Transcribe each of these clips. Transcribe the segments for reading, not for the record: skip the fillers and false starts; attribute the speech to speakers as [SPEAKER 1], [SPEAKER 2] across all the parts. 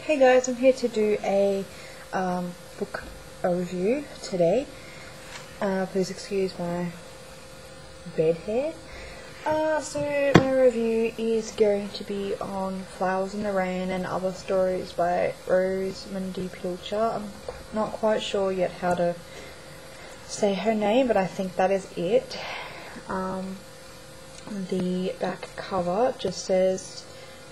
[SPEAKER 1] Hey guys, I'm here to do a book review today. Please excuse my bed hair. So my review is going to be on Flowers in the Rain and Other Stories by Rosamunde Pilcher. I'm not quite sure yet how to say her name, but I think that is it. The back cover just says,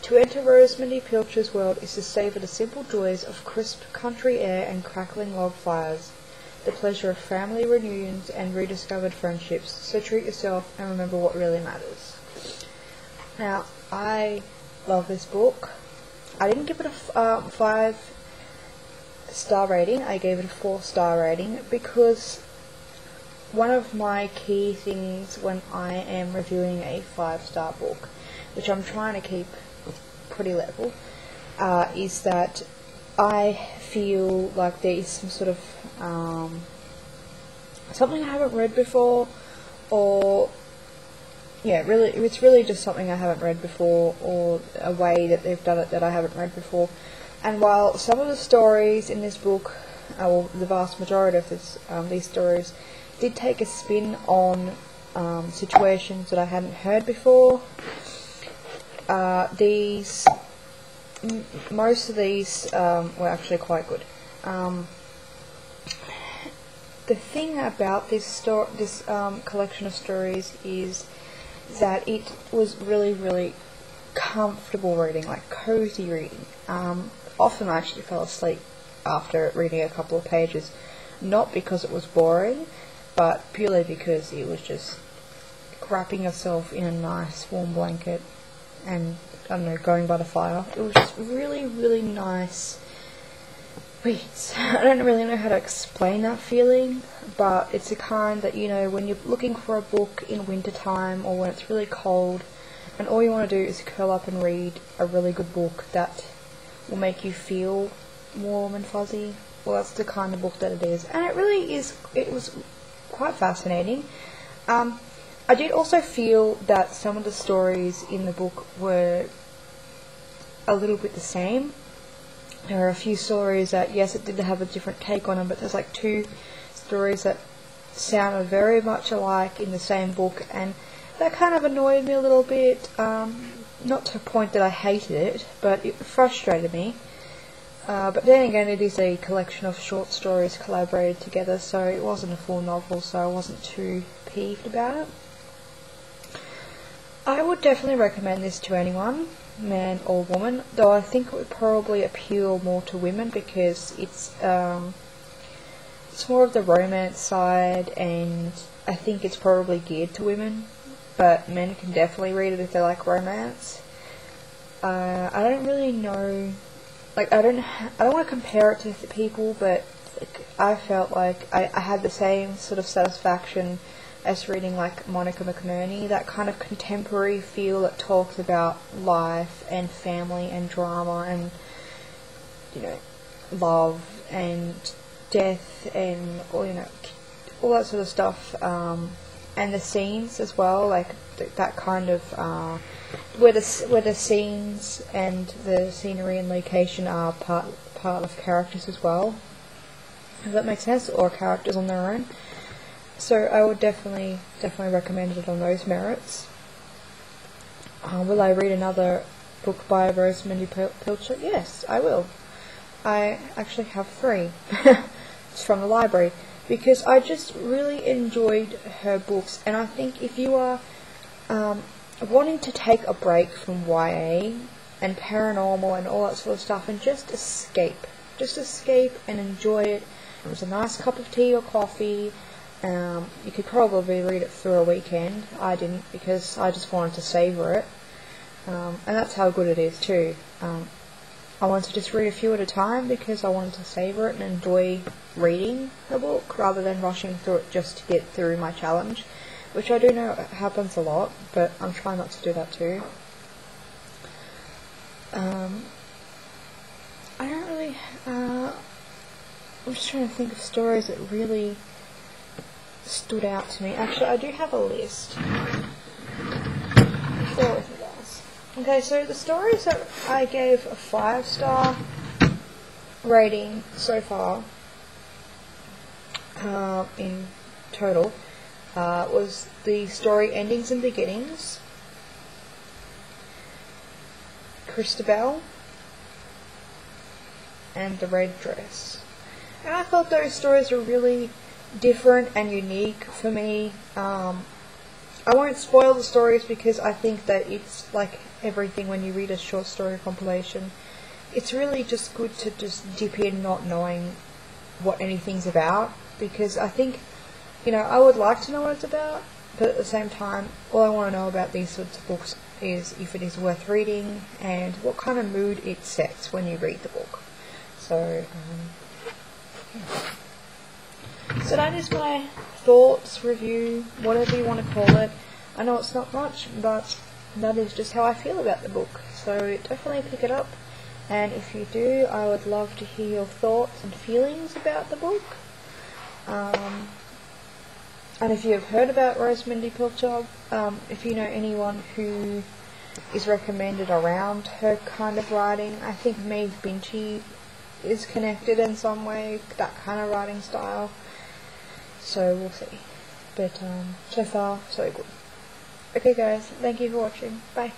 [SPEAKER 1] "To enter Rosamunde Pilcher's world is to savour the simple joys of crisp country air and crackling log fires, the pleasure of family reunions and rediscovered friendships, so treat yourself and remember what really matters." Now, I love this book. I didn't give it a 5-star rating, I gave it a 4-star rating because one of my key things when I am reviewing a 5-star book, which I'm trying to keep pretty level, is that I feel like there is some sort of something I haven't read before, or it's really just something I haven't read before, or a way that they've done it that I haven't read before. And while some of the stories in this book, or the vast majority of these stories, did take a spin on situations that I hadn't heard before, most of these were actually quite good. The thing about this collection of stories is that it was really comfortable reading, like cozy reading. Often I actually fell asleep after reading a couple of pages, not because it was boring, but purely because it was just wrapping yourself in a nice warm blanket and, I don't know, going by the fire. It was just really nice reads. I don't really know how to explain that feeling, but it's the kind that, you know, when you're looking for a book in winter time or when it's really cold and all you want to do is curl up and read a really good book that will make you feel warm and fuzzy. Well, that's the kind of book that it is, and it really is. It was quite fascinating. I did also feel that some of the stories in the book were a little bit the same. There are a few stories that, yes, it did have a different take on them, but there's like 2 stories that sounded very much alike in the same book, and that kind of annoyed me a little bit. Not to a point that I hated it, but it frustrated me. But then again, it is a collection of short stories collaborated together, so it wasn't a full novel, so I wasn't too peeved about it. I would definitely recommend this to anyone, man or woman, though I think it would probably appeal more to women because it's more of the romance side, and I think it's probably geared to women, but men can definitely read it if they like romance. I don't really know. Like, I don't want to compare it to people, but like, I felt like I had the same sort of satisfaction as reading like Monica McNerney, that kind of contemporary feel that talks about life and family and drama and, you know, love and death and all that sort of stuff, and the scenes as well, like that kind of where the scenes and the scenery and location are part of characters as well, if that makes sense, or characters on their own. So I would definitely recommend it on those merits. Will I read another book by Rosamunde Pilcher? Yes, I will. I actually have 3. It's from the library, because I just really enjoyed her books, and I think if you are wanting to take a break from YA and paranormal and all that sort of stuff and just escape and enjoy it, it was a nice cup of tea or coffee. You could probably read it through a weekend. I didn't, because I just wanted to savour it, and that's how good it is too. I wanted to just read a few at a time because I wanted to savour it and enjoy reading the book rather than rushing through it just to get through my challenge, which I do know happens a lot, but I'm trying not to do that too. I don't really, I'm just trying to think of stories that really stood out to me. Actually, I do have a list. Bear with me, guys. Okay, so the stories that I gave a 5-star rating so far in total was the story Endings and Beginnings, Christabel, and The Red Dress. And I thought those stories were really different and unique for me. I won't spoil the stories because I think that it's like everything when you read a short story compilation. It's really just good to just dip in not knowing what anything's about, because I think, you know, I would like to know what it's about, but at the same time, all I want to know about these sorts of books is if it is worth reading and what kind of mood it sets when you read the book. So, yeah. So that is my thoughts, review, whatever you want to call it. I know it's not much, but that is just how I feel about the book. So definitely pick it up, and if you do, I would love to hear your thoughts and feelings about the book. And if you have heard about Rosamunde Pilcher, if you know anyone who is recommended around her kind of writing, I think Maeve Binchy is connected in some way, that kind of writing style. So we'll see. But so far, so good. Okay guys, thank you for watching. Bye.